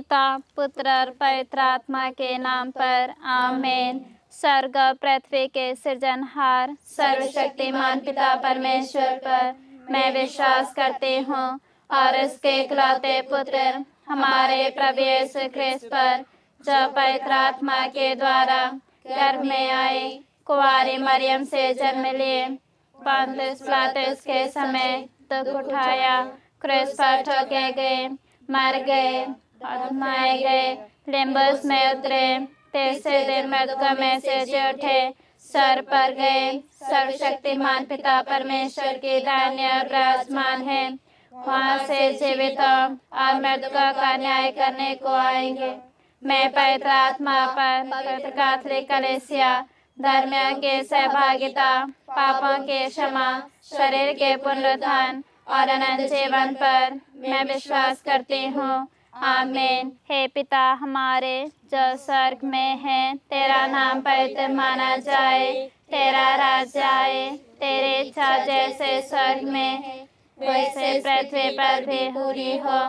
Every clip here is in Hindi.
पिता पुत्र और पवित्र आत्मा के नाम पर आमीन। स्वर्ग और पृथ्वी के सृजनहार सर्वशक्तिमान पिता परमेश्वर पर मैं विश्वास करती हूँ और उसके इकलौते पुत्र हमारे प्रभु यीशु ख्रिस्त पर, जो पवित्र आत्मा के द्वारा गर्भ में आए, कुंवारी मरियम से जन्म लिए, पोंतियुस पिलातुस के समय दुख उठाया, क्रूस पर ठोके गए, मर गए और मारे गए, लिम्बुस में उतरे, तीसरे दिन मृतकों में से जी उठे, स्वर्ग पर गए, सर्वशक्तिमान पिता परमेश्वर की दाहिने ओर विराजमान है, वहाँ से जीवितों और मृतकों का न्याय करने को आएंगे। मैं पवित्र आत्मा पर, पवित्र कैथोलिक कलीसिया, धर्मियों के सहभागिता, पापों के क्षमा, शरीर के पुनरुत्थान और अनंत जीवन पर मैं विश्वास करती हूँ। आमीन। हे पिता हमारे जो स्वर्ग में है, तेरा नाम पवित्र माना जाए, तेरा राज्य आए, तेरी इच्छा जैसे स्वर्ग में है वैसे पृथ्वी पर भी पूरी हो।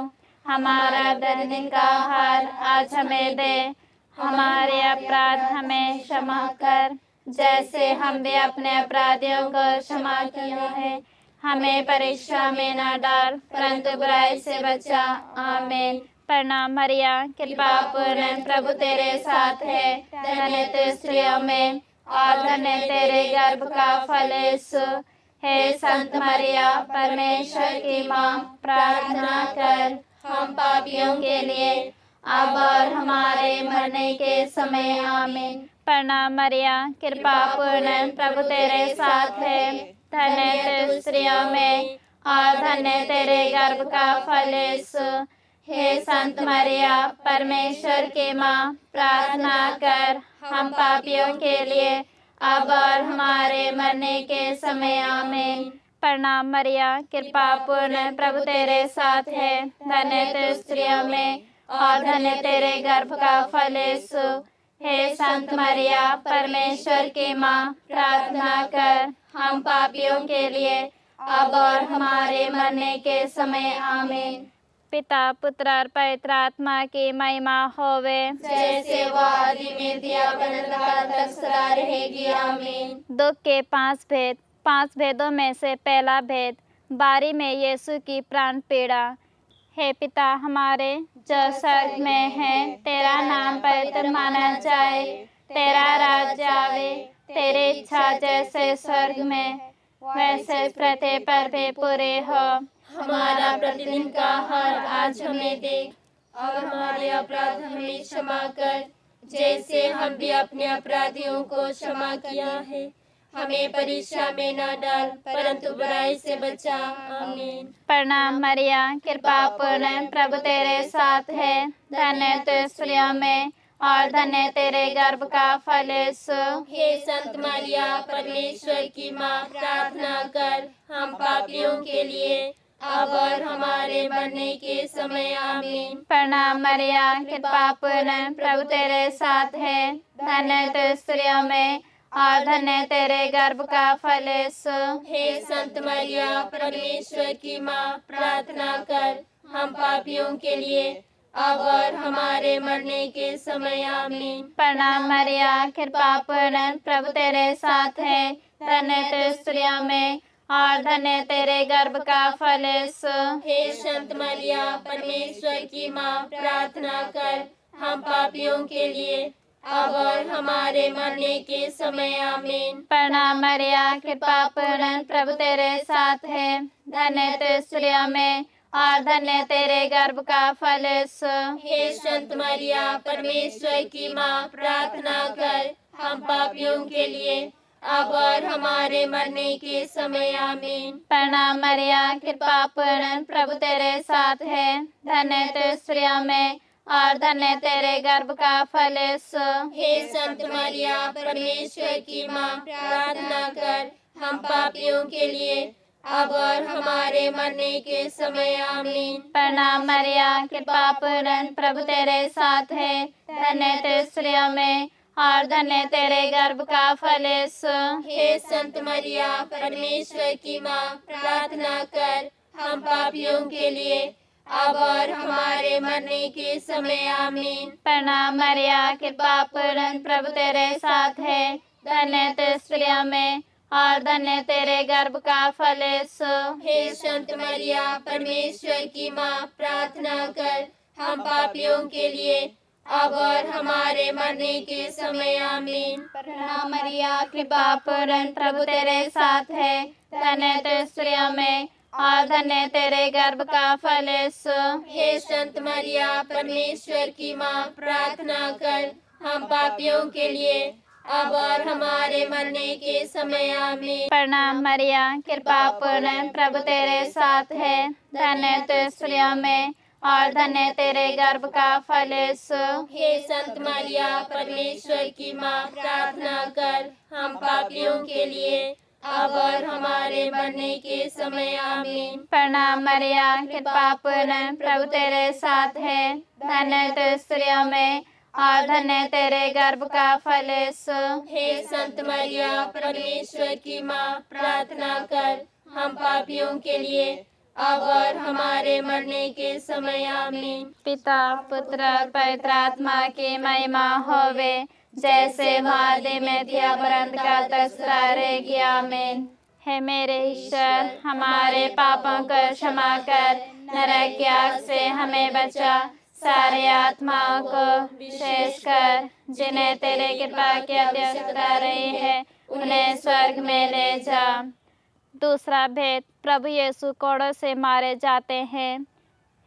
हमारा दैनिक का आहार आज हमें दे, हमारे अपराध हमें क्षमा कर जैसे हम भी अपने अपराधियों को क्षमा किया है। हमें परीक्षा में न डाल परंतु बुराई से बचा। आमीन। प्रणाम मरिया, कृपा पूर्ण प्रभु तेरे साथ है, धन्य तू स्त्रियों में और धन्य तेरे गर्भ का फल यीशु। हे संत मरिया, परमेश्वर की माँ, प्रार्थना कर हम पापियों के लिए अब और हमारे मरने के समय। आमीन। प्रणाम मरिया, कृपा पूर्ण प्रभु तेरे साथ है, धन्य तू स्त्रियों में और धन्य तेरे गर्भ का फल यीशु। हे संत मरिया, परमेश्वर की माँ, प्रार्थना कर हम पापियों के लिए अब और हमारे मरने के समय। आमीन। प्रणाम मरिया, कृपा पूर्ण प्रभु तेरे साथ है, धन्य तू स्त्रियों में और धन्य तेरे गर्भ का फल यीशु। हे संत मरिया, परमेश्वर की माँ, प्रार्थना कर हम पापियों के लिए अब और हमारे मरने के समय। आमीन। पिता पुत्र और पवित्र आत्मा की महिमा होवे, जैसे वह आदि में थी अब अनंतकाल तक सदा रहेगी। आमीन। दुख के 5 भेद। 5 भेदों में से पहला भेद, बारी में यीशु की प्राण पीड़ा। हे पिता हमारे जो स्वर्ग में है, तेरा नाम पवित्र माना जाए, तेरा राज्य आवे, तेरी इच्छा जैसे स्वर्ग में वैसे पृथ्वी पर भी पूरी हो। हमारा प्रतिदिन का आहार आज हमें दे और हमारे अपराध हमें क्षमा कर जैसे हम भी अपने अपराधियों को क्षमा किया है। हमें परीक्षा में न डाल परंतु बुराई से बचा। आमीन। प्रणाम मरिया, कृपा पूर्ण प्रभु तेरे साथ है, धन्य तू स्त्रियों में और धन्य तेरे गर्भ का फल यीशु। हे संत मरिया, परमेश्वर की माँ, प्रार्थना कर हम पापियों के लिए अब और हमारे मरने के समय। आमीन। प्रणाम मरिया, कृपा पूर्ण प्रभु तेरे साथ है, धन्य तू स्त्रियों में और धन्य तेरे गर्भ का फल यीशु। हे संत मरिया, परमेश्वर की माँ, प्रार्थना कर हम पापियों के लिए अब और हमारे मरने के समय। आमीन। प्रणाम मरिया, कृपा पूर्ण प्रभु तेरे साथ है, धन्य तू स्त्रियों में और धन्य तेरे गर्भ का फल यीशु। हे संत मरिया, परमेश्वर की माँ, प्रार्थना कर हम पापियों के लिए अब और हमारे मरने के समय। आमीन। प्रणाम मरिया, कृपा पूर्ण प्रभु तेरे साथ है, धन्य तू स्त्रियों में और धन्य तेरे गर्भ का फल यीशु। हे संत मरिया, परमेश्वर की माँ, प्रार्थना कर हम पापियों के लिए अब और हमारे मरने के समय। आमीन। प्रणाम मरिया, कृपा पूर्ण प्रभु तेरे साथ है, धन्य तू स्त्रियों में और धन्य तेरे गर्भ का फल यीशु। हे संत मरिया, परमेश्वर की माँ, प्रार्थना कर हम पापियों के लिए अब और हमारे मरने के समय। आमीन। प्रणाम मरिया, कृपा पूर्ण प्रभु तेरे साथ है, धन्य तू स्त्रियों में और धन्य तेरे गर्भ का फल यीशु। हे संत मरिया, परमेश्वर की माँ, प्रार्थना कर हम पापियों के लिए अब और हमारे मरने के समय आमीन। प्रणाम मरिया, कृपा पूर्ण, प्रभु तेरे साथ है। धन्य तू स्त्रियों में और धन्य तेरे गर्भ का फल यीशु। हे संत मरिया, परमेश्वर की माँ, प्रार्थना कर हम पापियों के लिए अब और हमारे मरने के समय आमीन। प्रणाम मरिया, कृपा पूर्ण, प्रभु तेरे साथ है। धन्य तू स्त्रियों में और धन्य तेरे गर्भ का फल यीशु। हे संत मरिया, परमेश्वर की माँ, प्रार्थना कर हम पापियों के लिए अब और हमारे मरने के समय आमीन। प्रणाम मरिया, कृपा पूर्ण, प्रभु तेरे साथ है। धन्य तू स्त्रियों में और धन्य तेरे गर्भ का फल यीशु। हे संत मरिया, परमेश्वर की माँ, प्रार्थना कर हम पापियों के लिए अब और हमारे मरने के समय आमीन। प्रणाम मरिया, कृपा पूर्ण, प्रभु तेरे साथ है। धन्य तू स्त्रियों में और धन्य तेरे गर्भ का फल यीशु। हे संत मरिया, परमेश्वर की माँ, प्रार्थना कर हम पापियों के लिए अब और हमारे मरने के समय आमीन। पिता, पुत्र और पवित्र आत्मा की महिमा होवे, जैसे वादे में दिया बरंद का तस्रा रहेगी। आमीन। हे मेरे ईश्वर, हमारे पापों को क्षमा कर, नरक की आग से हमें बचा, सारे आत्माओं को विशेषकर जिन्हें तेरे कृपा की आवश्यकता रही है उन्हें स्वर्ग में ले जा। दूसरा भेद, प्रभु यीशु कोड़ों से मारे जाते हैं।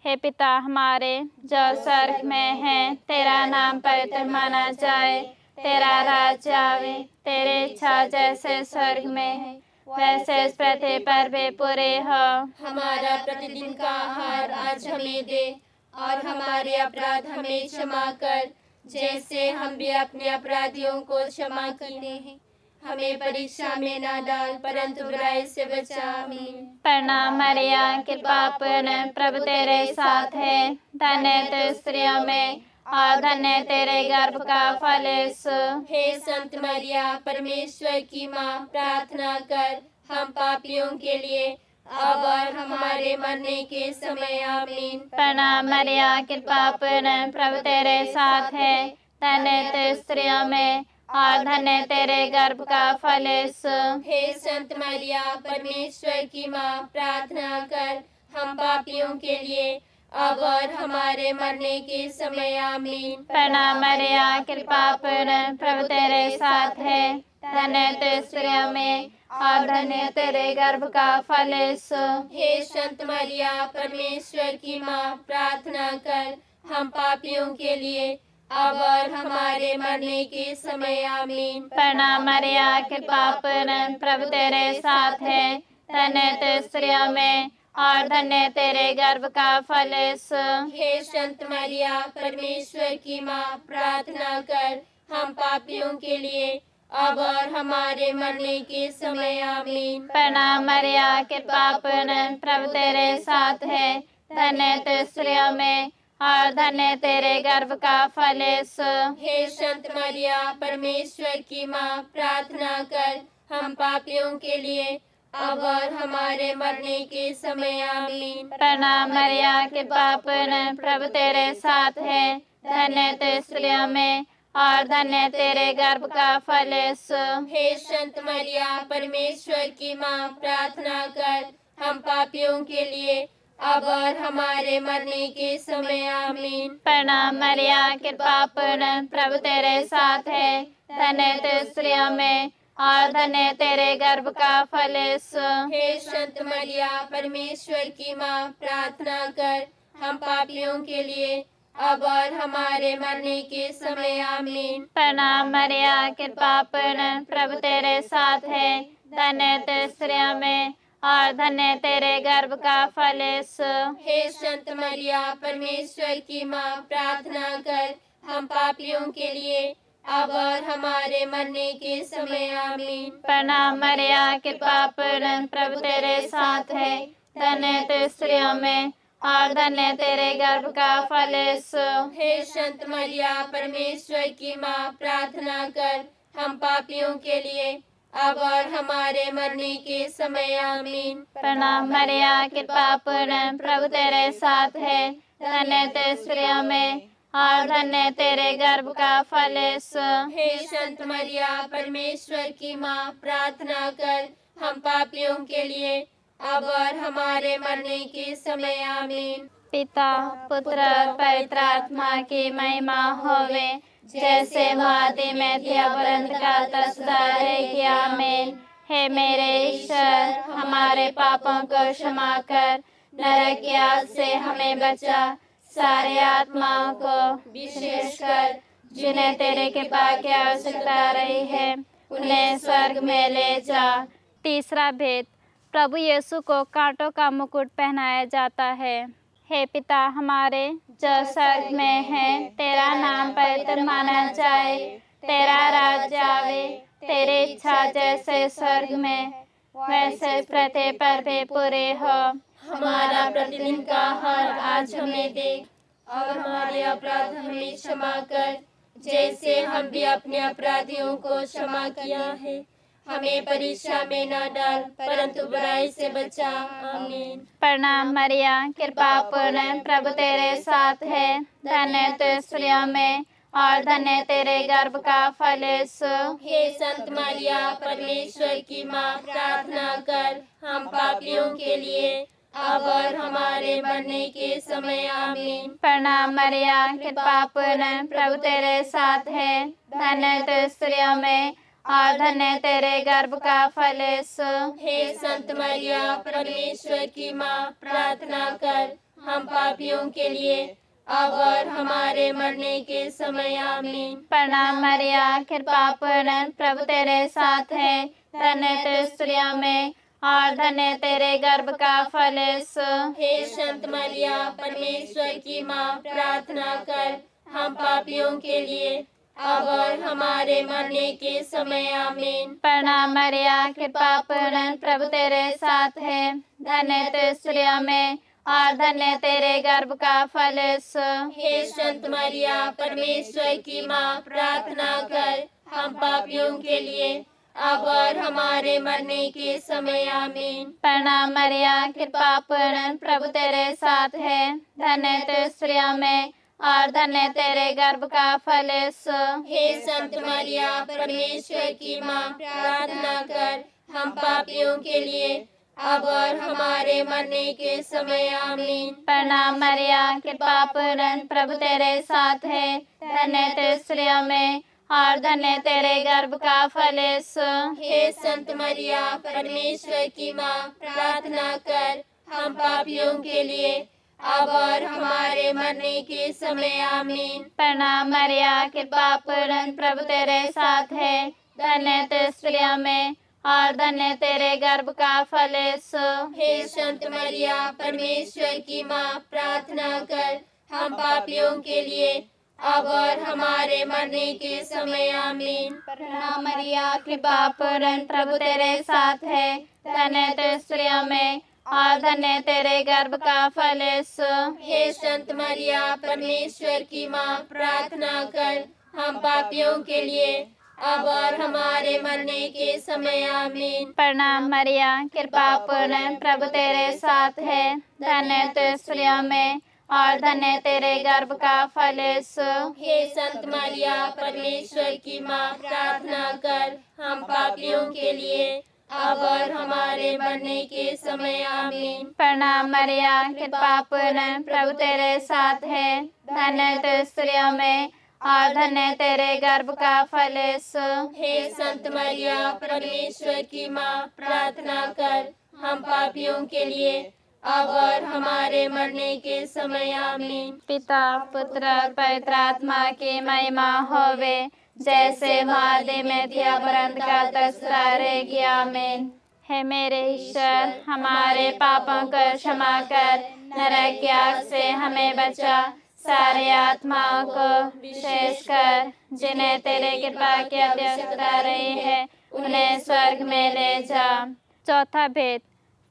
हे पिता हमारे जो स्वर्ग में है, तेरा नाम पवित्र माना जाए, तेरा राज्य आवे, तेरी इच्छा जैसे स्वर्ग में है वैसे इस पृथ्वी पर भी पूरी हो। हमारा प्रतिदिन का आहार आज हमें दे और हमारे अपराध हमें क्षमा कर, जैसे हम भी अपने अपराधियों को क्षमा करते हैं। हमें परीक्षा में ना डाल, परंतु बुराई से बचा। आमीन। प्रणाम मरिया, कृपा पूर्ण, प्रभु तेरे साथ है। धन्य तू स्त्रियों में और धन्य तेरे गर्भ का फल यीशु। हे संत मरिया, परमेश्वर की माँ, प्रार्थना कर हम पापियों के लिए अब और हमारे मरने के समय आमीन। प्रणाम मरिया, कृपा पूर्ण, प्रभु तेरे साथ है। धन्य तू स्त्रियों में और धन्य तेरे गर्भ का फल यीशु। हे संत मरिया, परमेश्वर की माँ, प्रार्थना कर हम पापियों के लिए अब और हमारे मरने के समय आमीन। प्रणाम मरिया, कृपा पूर्ण, प्रभु तेरे साथ है। धन्य तू स्त्रियों में और धन्य तेरे गर्भ का फल यीशु। हे संत मरिया, परमेश्वर की माँ, प्रार्थना कर हम पापियों के लिए अब और हमारे मरने के समय आमीन। प्रणाम मरिया, कृपा पूर्ण, प्रभु तेरे साथ है। धन्य तू स्त्रियों में और धन्य तेरे गर्भ का फल यीशु। हे संत मरिया, परमेश्वर की माँ, प्रार्थना कर हम पापियों के लिए अब और हमारे मरने के समय आमीन। प्रणाम मरिया, कृपा पूर्ण, प्रभु तेरे साथ है। धन्य तू स्त्रियों में और धन्य तेरे गर्भ का फल यीशु। हे संत मरिया, परमेश्वर की माँ, प्रार्थना कर हम पापियों के लिए अब और हमारे मरने के समय आमीन। प्रणाम मरिया, कृपा पूर्ण, प्रभु तेरे साथ है। धन्य तू स्त्रियों में और धन्य तेरे गर्भ का फल यीशु। हे संत मरिया, परमेश्वर की माँ, प्रार्थना कर हम पापियों के लिए अब और हमारे मरने के समय आमीन। प्रणाम मरिया, कृपा पूर्ण, प्रभु तेरे साथ है। धन्य तू स्त्रियों में और धन्य तेरे गर्भ का फल यीशु। हे संत मरिया, परमेश्वर की माँ, प्रार्थना कर हम पापियों के लिए अब और हमारे मरने के समय आमीन। प्रणाम मरिया, कृपा पूर्ण, प्रभु तेरे साथ है। धन्य तू स्त्रियों में और धन्य तेरे गर्भ का फल यीशु। हे संत मरिया, परमेश्वर की माँ, प्रार्थना कर हम पापियों के लिए अब और हमारे मरने के समय आमीन। प्रणाम मरिया, कृपा पूर्ण, प्रभु तेरे साथ है। धन्य तू स्त्रियों में और धन्य तेरे गर्भ का फल यीशु। हे संत मरिया, परमेश्वर की माँ, प्रार्थना कर हम पापियों के लिए अब और हमारे मरने के समय आमीन। प्रणाम मरिया, कृपा पूर्ण, प्रभु तेरे साथ है। धन्य तू स्त्रियों में और धन्य तेरे गर्भ का फल यीशु। हे संत मरिया, परमेश्वर की माँ, प्रार्थना कर हम पापियों के लिए अब और हमारे मरने के समय आमीन। पिता, पुत्र और पवित्र आत्मा की महिमा होवे, जैसे वह आदि में थी अब अनंत काल तक सदा रहेगी। आमीन। हे मेरे ईश्वर, हमारे पापों को क्षमा कर, नरक की आग से हमें बचा, सारे आत्माओं को विशेषकर जिन्हें तेरे कृपा की आवश्यकता रही है, उन्हें स्वर्ग में ले जा। तीसरा भेद, प्रभु यीशु को कांटों का मुकुट पहनाया जाता है। हे पिता हमारे जो स्वर्ग में है, तेरा नाम पवित्र माना जाए, तेरा राज्य आवे, तेरी इच्छा जैसे स्वर्ग में वैसे पृथ्वी पर भी पूरी हो। हमारा प्रतिदिन का आहार आज हमें दे, और हमारे अपराध हमें क्षमा कर, जैसे हम भी अपने अपराधियों को क्षमा किया है। हमें परीक्षा में न डाल, परंतु बुराई से बचा। आमीन। प्रणाम मरिया, कृपा पूर्ण, प्रभु तेरे साथ है। धन्य तू स्त्रियों में और धन्य तेरे गर्भ का फल यीशु। हे संत मरिया, परमेश्वर की माँ, प्रार्थना कर हम पापियों के लिए अब और हमारे मरने के समय। आमीन। प्रणाम मरिया, कृपा पूर्ण, प्रभु तेरे साथ है। धन्य तू स्त्रियों में और धन्य तेरे गर्भ का फल यीशु। हे संत मरिया, परमेश्वर की माँ, प्रार्थना कर हम पापियों के लिए अब और हमारे मरने के समय। आमीन। प्रणाम मरिया, कृपा पूर्ण, प्रभु तेरे साथ है। धन्य तू स्त्रियों में और धन्य तेरे गर्भ का फल यीशु। हे संत मरिया, परमेश्वर की माँ, प्रार्थना कर हम पापियों के लिए अब और हमारे मरने के समय। आमीन। प्रणाम मरिया, कृपा पूर्ण, प्रभु तेरे साथ है। धन्य तू स्त्रियों में और धन्य तेरे गर्भ का फल यीशु। हे संत मरिया, परमेश्वर की माँ, प्रार्थना कर हम पापियों के लिए अब और हमारे मरने के समय। आमीन। प्रणाम मरिया, कृपा पूर्ण, प्रभु तेरे साथ है। धन्य तू स्त्रियों में और धन्य तेरे गर्भ का फल यीशु। हे संत मरिया, परमेश्वर की माँ, प्रार्थना कर हम पापियों के लिए अब और हमारे मरने के समय। आमीन। प्रणाम मरिया, कृपा पूर्ण, प्रभु तेरे साथ है। धन्य तू स्त्रियों में और धन्य तेरे गर्भ का फल यीशु। हे संत मरिया, परमेश्वर की माँ, प्रार्थना कर हम पापियों के लिए अब और हमारे मरने के समय। आमीन। प्रणाम मरिया, कृपा पूर्ण, प्रभु तेरे साथ है। धन्य तू स्त्रियों में और धन्य तेरे गर्भ का फल यीशु। हे संत मरिया, परमेश्वर की माँ, प्रार्थना कर हम पापियों के लिए अब और हमारे मरने के समय। आमीन। प्रणाम मरिया, कृपा पूर्ण, प्रभु तेरे साथ है। धन्य तू स्त्रियों में और धन्य तेरे गर्भ का फल यीशु। हे संत मरिया, परमेश्वर की माँ, प्रार्थना कर हम पापियों के लिए अब और हमारे मरने के समय। आमीन। प्रणाम मरिया, कृपा पूर्ण, प्रभु तेरे साथ है। धन्य तू स्त्रियों में और धन्य तेरे गर्भ का फल यीशु। हे संत मरिया, परमेश्वर की माँ, प्रार्थना कर हम पापियों के लिए अब और हमारे मरने के समय। आमीन। प्रणाम मरिया, कृपा पूर्ण, प्रभु तेरे साथ है। धन्य तू स्त्रियों में और धन्य तेरे गर्भ का फल यीशु। हे संत मरिया, परमेश्वर की माँ, प्रार्थना कर हम पापियों के लिए अब और हमारे मरने के समय। आमीन। पिता, पुत्र और पवित्र आत्मा की महिमा होवे, जैसे आदि में थी अब अनंत काल तक सदा रहेगी। आमीन। हे मेरे ईश्वर, हमारे पापों को क्षमा कर, नरक की आग से हमें बचा, सारे आत्माओं को विशेषकर जिन्हें तेरे कृपा की आवश्यकता रही है, उन्हें स्वर्ग में ले जा। चौथा भेद,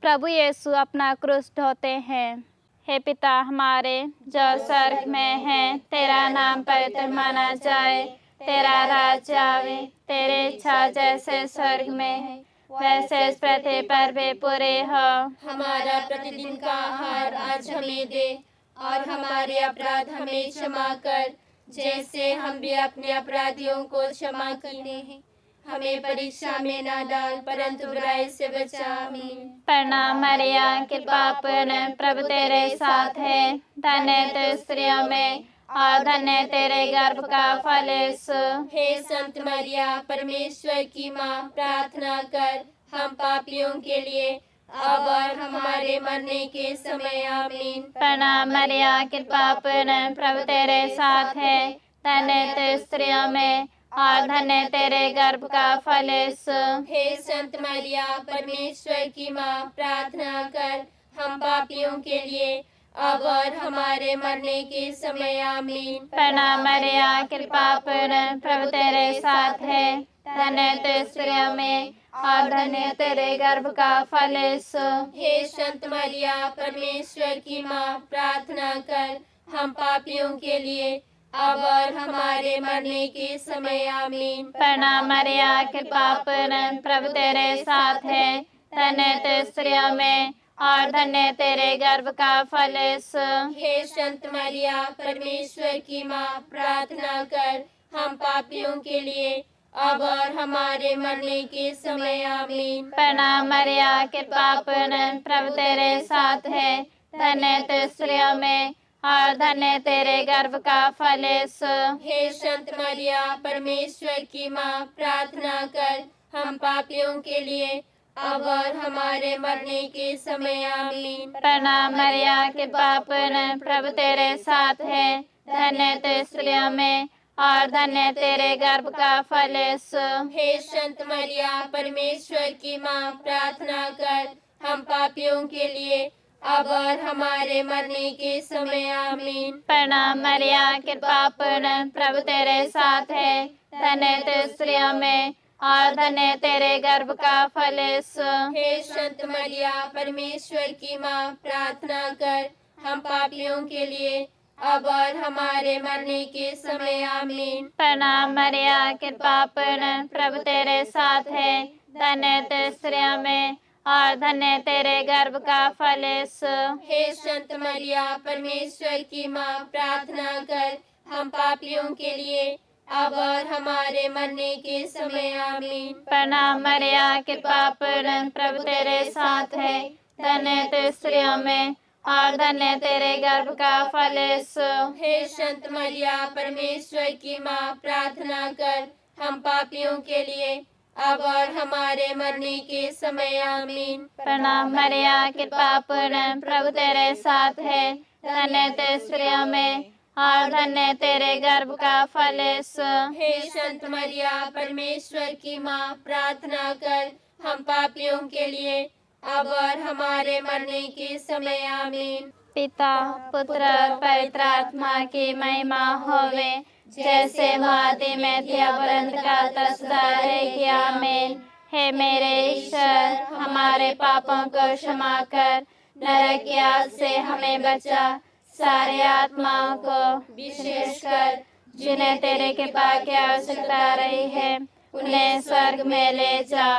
प्रभु यीशु अपना क्रूस ढोते हैं। हे पिता हमारे जो स्वर्ग में है, तेरा नाम पवित्र माना जाए, तेरा राज्य आवे, तेरी इच्छा जैसे स्वर्ग में है वैसे इस पृथ्वी पर भी पूरी हो। हमारा प्रतिदिन का आहार आज हमें दे, और हमारे अपराध हमें क्षमा कर, जैसे हम भी अपने अपराधियों को क्षमा करते हैं। हमें परीक्षा में ना डाल, परंतु बुराई से बचा। आमीन। प्रणाम मरिया, कृपा पूर्ण, प्रभु तेरे साथ है। धन्य तू स्त्रियों में और धन्य तेरे गर्भ का फल यीशु। हे संत मरिया, परमेश्वर की माँ, प्रार्थना कर हम पापियों के लिए, अब और हमारे मरने के समय। आमीन। प्रणाम मरिया, कृपा पूर्ण, प्रभु तेरे साथ है। धन्य तू स्त्रियों में और धन्य तेरे गर्भ का फल यीशु। हे संत मरिया, परमेश्वर की माँ, प्रार्थना कर हम पापियों के लिए, अब और हमारे मरने के समय। आमीन। प्रणाम मरिया, कृपा पूर्ण, प्रभु तेरे साथ है। धन्य तू स्त्रियों में और धन्य तेरे गर्भ का फल यीशु। हे संत मरिया, परमेश्वर की माँ, प्रार्थना कर हम पापियों के लिए, अब और हमारे मरने के समय। आमीन। प्रणाम मरिया, कृपा पूर्ण, प्रभु तेरे साथ है। धन्य तू स्त्रियों में और धन्य तेरे गर्भ का फल यीशु। हे संत मरिया, परमेश्वर की माँ, प्रार्थना कर हम पापियों के लिए, अब और हमारे मरने के समय। आमीन। प्रणाम मरिया, कृपा पूर्ण, प्रभु तेरे साथ है। धन्य तू स्त्रियों में और धन्य तेरे गर्भ का फल यीशु। हे संत मरिया, परमेश्वर की माँ, प्रार्थना कर हम पापियों के लिए, अब और हमारे मरने के समय। आमीन। प्रणाम मरिया, कृपा पूर्ण, प्रभु तेरे साथ है। धन्य तू स्त्रियों में और धन्य तेरे गर्भ का फल यीशु। हे संत मरिया, परमेश्वर की माँ, प्रार्थना कर हम पापियों के लिए, अब और हमारे मरने के समय। आमीन। प्रणाम मरिया, कृपा पूर्ण, प्रभु तेरे साथ है। धन्य तू स्त्रियों में और धन्य तेरे गर्भ का फल यीशु। हे संत मरिया, परमेश्वर की माँ, प्रार्थना कर हम पापियों के लिए, अब और हमारे मरने के समय। आमीन। प्रणाम मरिया, कृपा पूर्ण, प्रभु तेरे साथ है। धन्य तू स्त्रियों में और धन्य तेरे गर्भ का फल यीशु। हे संत मरिया, परमेश्वर की माँ, प्रार्थना कर हम पापियों के लिए, अब और हमारे मरने के समय। आमीन। प्रणाम मरिया, कृपा पूर्ण, प्रभु तेरे साथ है। धन्य तू स्त्रियों में और धन्य तेरे गर्भ का फल यीशु। हे संत मरिया, परमेश्वर की माँ, प्रार्थना कर हम पापियों के लिए, अब और हमारे मरने के समय। आमीन। प्रणाम मरिया, कृपा पूर्ण, प्रभु तेरे साथ है। धन्य तू स्त्रियों में और धन्य तेरे गर्भ का फल यीशु। हे संत मरिया, परमेश्वर की माँ, प्रार्थना कर हम पापियों के लिए, अब और हमारे मरने के समय। आमीन। पिता, पुत्र और पवित्र आत्मा की महिमा होवे, जैसे वो आदि में थी अब अनंत काल तक सदा रहेगी। आमीन। हे मेरे ईश्वर, हमारे पापों को क्षमा कर, नरक की आग से हमें बचा, सारे आत्माओं को विशेषकर जिन्हें तेरे कृपा की आवश्यकता रही है उन्हें स्वर्ग में ले जा।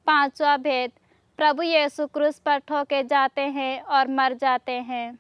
पांचवा भेद, प्रभु यीशु क्रूस पर ठोके जाते हैं और मर जाते हैं।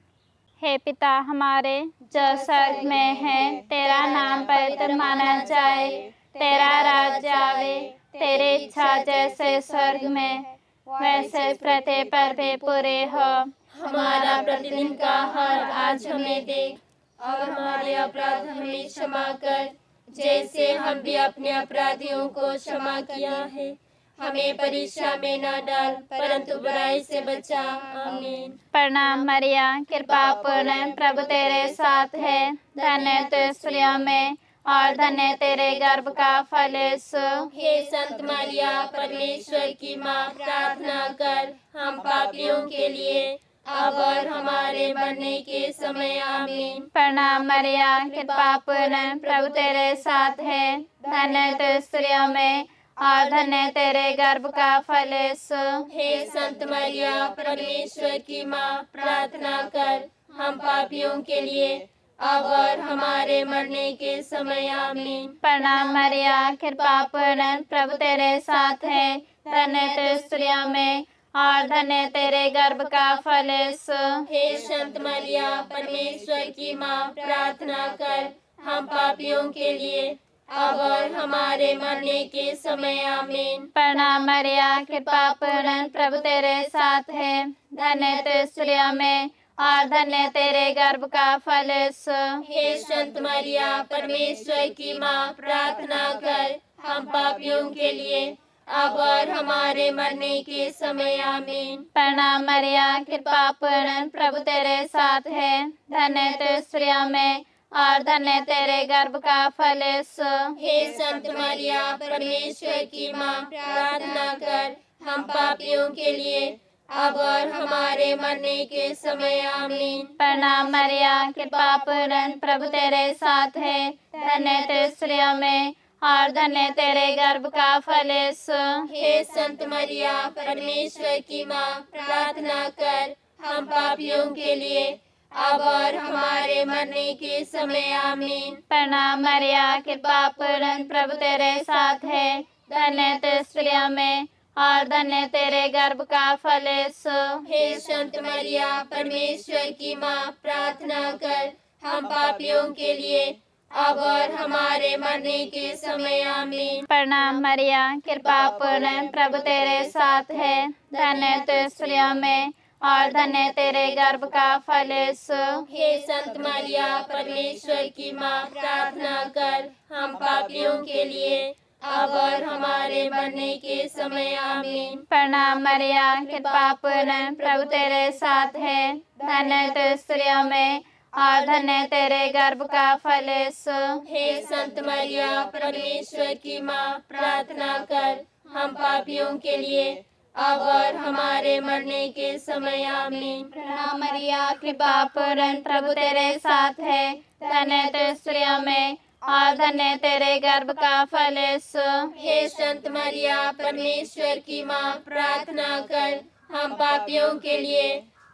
हे पिता हमारे जो स्वर्ग में है, तेरा नाम पवित्र माना जाए, तेरा राज्य आवे, तेरी इच्छा जैसे स्वर्ग में वैसे पृथ्वी पर भी पूरी हो। हमारा प्रतिदिन का आहार आज हमें दे, और हमारे अपराध हमें क्षमा कर, जैसे हम भी अपने अपराधियों को क्षमा किया है। हमें परीक्षा में न डाल, परंतु बुराई से बचा। आमीन। प्रणाम मरिया, कृपा पूर्ण, प्रभु तेरे साथ है। धन्य तू स्त्रियों में और धन्य तेरे गर्भ का फल यीशु। हे संत मरिया, परमेश्वर की माँ, प्रार्थना कर हम पापियों के लिए, अब और हमारे मरने के समय। आमीन। प्रणाम मरिया, कृपा पूर्ण, प्रभु तेरे साथ है। धन्य तू स्त्रियों में और धन्य तेरे गर्भ का फल यीशु। हे संत मरिया, परमेश्वर की माँ, प्रार्थना कर हम पापियों के लिए, अब और हमारे मरने के समय आमीन। प्रणाम मरिया, कृपा पूर्ण, प्रभु तेरे साथ है। धन्य तू स्त्रियों में और धन्य तेरे गर्भ का फल यीशु। हे संत मरिया, परमेश्वर की माँ, प्रार्थना कर हम पापियों के लिए, अब और हमारे मरने के समय आमीन। प्रणाम मरिया, कृपा पूर्ण, प्रभु तेरे साथ है। धन्य तू स्त्रियों में और धन्य तेरे गर्भ का फल यीशु। हे संत मरिया, परमेश्वर की माँ, प्रार्थना कर हम पापियों के लिए, अब और हमारे मरने के समय आमीन। प्रणाम मरिया, कृपा पूर्ण, प्रभु तेरे साथ है। धन्य तू स्त्रियों में और धन्य तेरे गर्भ का फल यीशु। हे संत मरिया, परमेश्वर की माँ, प्रार्थना कर हम पापियों के लिए, अब और हमारे मरने के समय आमीन। प्रणाम मरिया, कृपा पूर्ण, प्रभु तेरे साथ है। धन्य तू स्त्रियों में और धन्य तेरे गर्भ का फल यीशु। हे संत मरिया, परमेश्वर की माँ, प्रार्थना कर हम पापियों के लिए, अब और हमारे मरने के समय आमीन। प्रणाम मरिया, कृपा पूर्ण, प्रभु तेरे साथ है। धन्य तू स्त्रियों में और धन्य तेरे गर्भ का फल यीशु। हे संत मरिया, परमेश्वर की माँ, प्रार्थना कर हम पापियों के लिए, अब और हमारे मरने के समय आमीन। प्रणाम मरिया, कृपा पूर्ण, प्रभु तेरे साथ है। धन्य तू स्त्रियों में और धन्य तेरे गर्भ का फल यीशु। हे संत मरिया, परमेश्वर की माँ, प्रार्थना कर हम पापियों के लिए, अब और हमारे मरने के समय आमीन। प्रणाम मरिया, कृपा पूर्ण, प्रभु तेरे साथ है। धन्य तू स्त्रियों में और धन्य तेरे गर्भ का फल यीशु। हे संत मरिया, परमेश्वर की माँ, प्रार्थना कर हम पापियों के लिए, अब और हमारे मरने के समय आमीन। प्रणाम मरिया, कृपा पूर्ण, प्रभु तेरे साथ है। धन्य तू स्त्रियों में और धन्य तेरे गर्भ का फल यीशु। हे संत मरिया, परमेश्वर की माँ, प्रार्थना कर हम पापियों के लिए,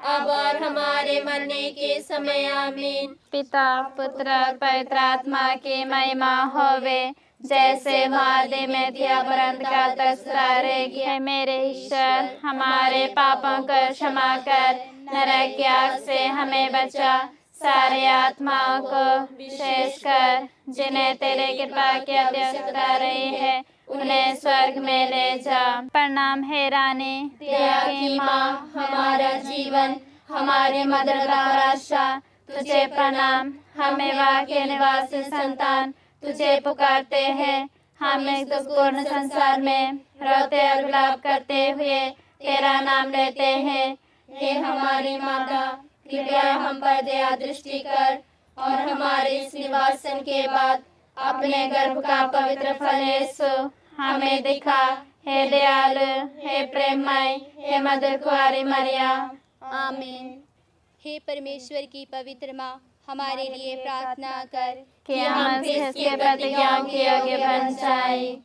अब और हमारे मरने के समय आमीन। पिता, पुत्र और पवित्र आत्मा की महिमा होवे, जैसे वादे में थी अपरंत का तस्रा रहेगी। हे मेरे ईश्वर, हमारे पापों को क्षमा कर, नरक की आग से हमें बचा, सारे आत्माओं को विशेषकर जिन्हें तेरे कृपा की आवश्यकता रही है, उन्हें स्वर्ग में ले जा। प्रणाम हे रानी, दया की माँ, हमारा जीवन, हमारी मदद और आशा, तुझे प्रणाम। हमें वाक्य निवासी संतान तुझे पुकारते हैं। हम इस दुखपूर्ण संसार में रोते और विलाप करते हुए तेरा नाम लेते हैं। हे हमारी माता, कृपया हम पर दया दृष्टि कर और हमारे इस निवासन के बाद अपने गर्भ का पवित्र फल यीशु हमें दिखा। हे दयालु, हे प्रेममय, हे मधुर कुंवारी मरिया। आमीन। हे परमेश्वर की पवित्र माँ, हमारे लिए प्रार्थना कर कि हम इसके प्रतिज्ञाओं के योग्य बन जाएं।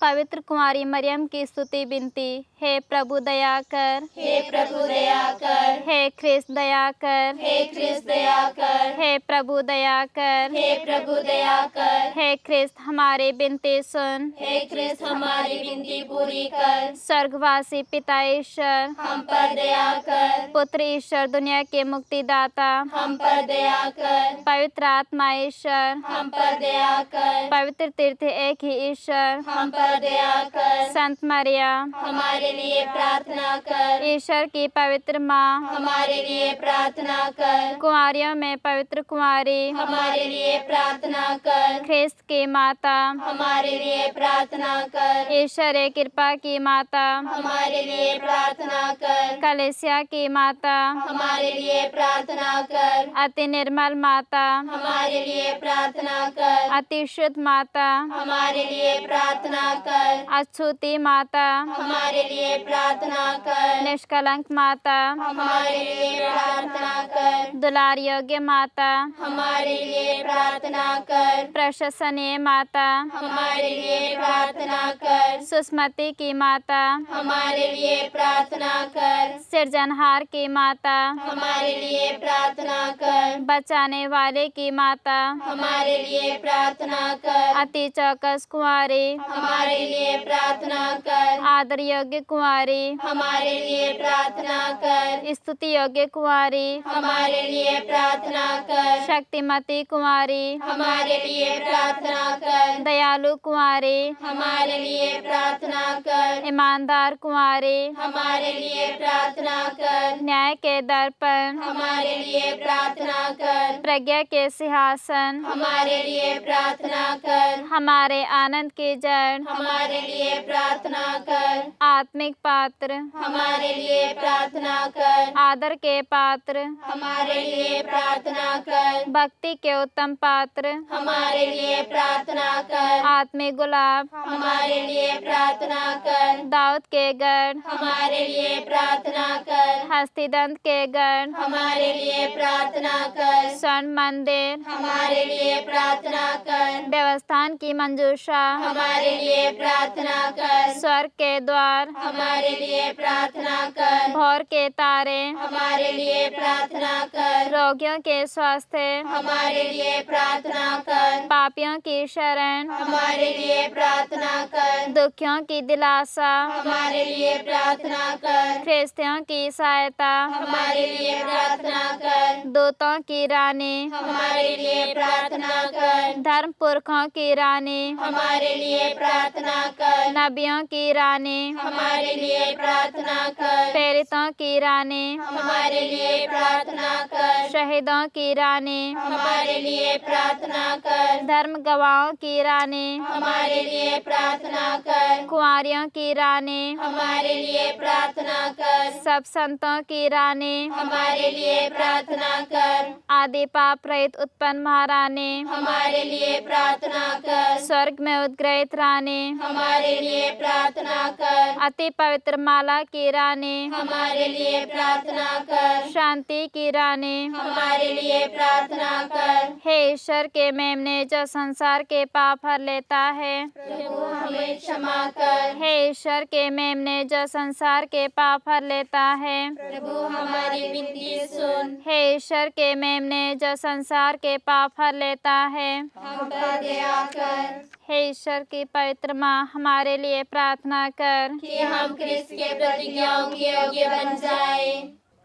पवित्र कुंवारी मरियम की स्तुति विनती। हे प्रभु दया कर, हे प्रभु दया कर, हे ख्रिस्त दया कर, हे ख्रिस्त दया कर, हे प्रभु दया कर, हे प्रभु दया कर, हे ख्रिस्त हमारी विनती सुन। हे ख्रिस्त हमारी विनती पूरी कर। स्वर्गवासी पिता ईश्वर, हम पर दया कर, पुत्र ईश्वर दुनिया के मुक्तिदाता, हम पर दया कर, पवित्र आत्मा ईश्वर, हम पर दया कर, पवित्र तीर्थ एक ही ईश्वर, हम पर दया कर। संत मरिया, हमारे लिए प्रार्थना कर, ईश्वर की पवित्र माँ, हमारे लिए प्रार्थना कर, कुंवारियों में पवित्र कुंवारी, हमारे लिए प्रार्थना कर, ख्रिस्त की माता, हमारे लिए प्रार्थना कर, ईश्वर कृपा की माता, हमारे लिए प्रार्थना कर, कलेसिया की माता, हमारे लिए प्रार्थना कर, अति निर्मल माता, हमारे लिए प्रार्थना कर, अति शुद्ध माता, हमारे लिए प्रार्थना कर। अछूती माता हमारे लिए प्रार्थना कर। निष्कलंक माता हमारे लिए प्रार्थना कर। दुलार योग्य माता हमारे लिए प्रार्थना कर। प्रशंसनीय माता हमारे लिए प्रार्थना कर। सुस्मति की माता हमारे लिए प्रार्थना कर। सृजनहार की माता हमारे लिए प्रार्थना कर। बचाने वाले की माता हमारे लिए प्रार्थना कर। अति चौकस कुंवारी हमारे लिए प्रार्थना कर। आदर योग्य कुंवारी हमारे लिए प्रार्थना कर। स्तुति योग्य कुंवारी हमारे लिए प्रार्थना कर। शक्तिमती कुंवारी हमारे लिए प्रार्थना कर। दयालु कुंवारी हमारे लिए प्रार्थना कर। ईमानदार कुंवारी हमारे लिए प्रार्थना कर। न्याय के दर पर हमारे लिए प्रार्थना कर। प्रज्ञा के सिंहासन हमारे लिए प्रार्थना कर। हमारे आनंद की जड़ हमारे लिए प्रार्थना कर। आत्मिक पात्र हमारे लिए प्रार्थना कर। आदर के पात्र हमारे लिए प्रार्थना कर। भक्ति के उत्तम पात्र हमारे लिए प्रार्थना कर। आत्मिक गुलाब हमारे लिए प्रार्थना कर। दाऊद के गढ़ हमारे लिए प्रार्थना कर। हस्तिदंत के गढ़ हमारे लिए प्रार्थना कर। स्वर्ण मंदिर हमारे लिए प्रार्थना कर। देवस्थान की मंजूषा हमारे लिए प्रार्थना कर। स्वर्ग के द्वार हमारे लिए प्रार्थना कर। भोर के तारे हमारे लिए प्रार्थना कर। रोगियों के स्वास्थ्य हमारे लिए प्रार्थना कर। पापियों की शरण हमारे लिए प्रार्थना कर। दुखियों की दिलासा हमारे लिए प्रार्थना कर। ख्रिस्तियों की सहायता हमारे लिए प्रार्थना कर। दूतों की रानी हमारे लिए प्रार्थना कर। धर्म पुरखों की रानी हमारे लिए प्रार्थना कर। नबियों की रानी हमारे लिए प्रार्थना कर। प्रेरितों की रानी हमारे लिए प्रार्थना कर। शहीदों की रानी हमारे लिए प्रार्थना कर। धर्म गवाहों की रानी हमारे लिए प्रार्थना कर। कुंवारियों की रानी हमारे लिए प्रार्थना कर। सब संतों की रानी हमारे लिए प्रार्थना कर। आदि पाप रहित उत्पन्न महारानी हमारे लिए प्रार्थना कर। स्वर्ग में उद्ग्रहित रानी हमारे लिए प्रार्थना कर। अति पवित्र माला की रानी हमारे लिए प्रार्थना कर। शांति की रानी हमारे लिए प्रार्थना कर। हे ईश्वर के मेमने जो संसार के पाप हर लेता है प्रभु हमें क्षमा कर। हे ईश्वर के मेमने जो संसार के पाप हर लेता है प्रभु हमारी विनती सुन। हे ईश्वर के मेमने जो संसार के पाप हर लेता है हम पर दया कर हे ईश्वर की पवित्र माँ हमारे लिए प्रार्थना कर कि हम क्रिस्त के प्रतिज्ञाओं के योग्य बन जाए।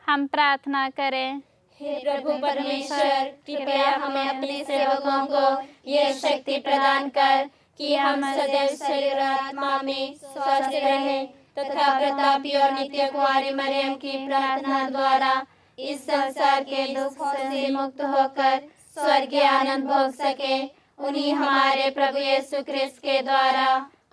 हम प्रार्थना करें। हे प्रभु परमेश्वर, कृपया हमें अपने सेवकों को यह शक्ति प्रदान कर कि हम सदैव शरीर और आत्मा में स्वस्थ रहें तथा प्रतापी और नित्य कुंवारी मरियम की प्रार्थना द्वारा इस संसार के दुख से मुक्त होकर स्वर्गीय आनंद भोग सके। उन्हीं हमारे प्रभु यीशु क्रिस्त के द्वारा,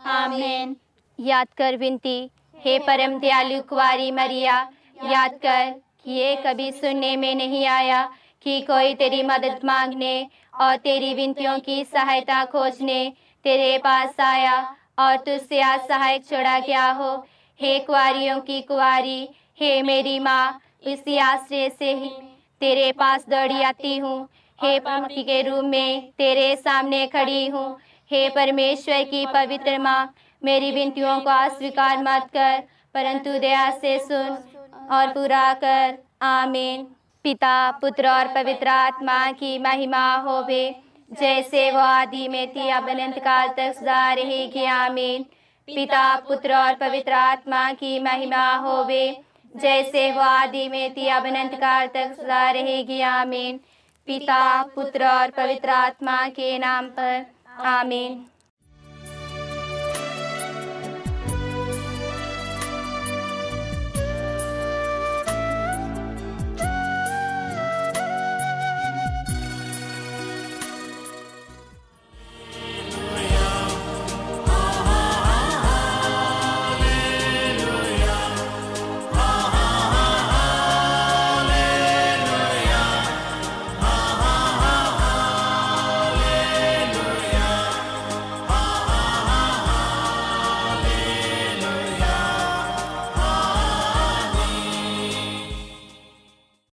आमीन। याद कर विनती। हे परम दयालु कुंवारी मरिया, याद कर कि ये कभी सुनने में नहीं आया कि कोई तेरी मदद मांगने और तेरी विनतियों की सहायता खोजने तेरे पास आया और तुझसे आज सहायक छोड़ा गया हो। हे कुंवारियों की कुंवारी, हे मेरी माँ, इसी आश्रय से ही तेरे पास दौड़ी आती हूँ। हे पंक्ति के रूप में तेरे सामने खड़ी हूँ। हे परमेश्वर की पवित्र माँ, मेरी विनतियों को अस्वीकार मत कर, परंतु दया से सुन और पूरा कर। आमीन। पिता, पुत्र और पवित्र आत्मा की महिमा होवे, जैसे वो आदि में थी अब अनंत काल तक सदा रहेगी। आमीन। पिता, पुत्र और पवित्र आत्मा की महिमा होवे, जैसे वो आदि में थी अब अनंत काल तक सदा रहेगी। आमीन। पिता, पुत्र और पवित्र आत्मा के नाम पर। आमीन।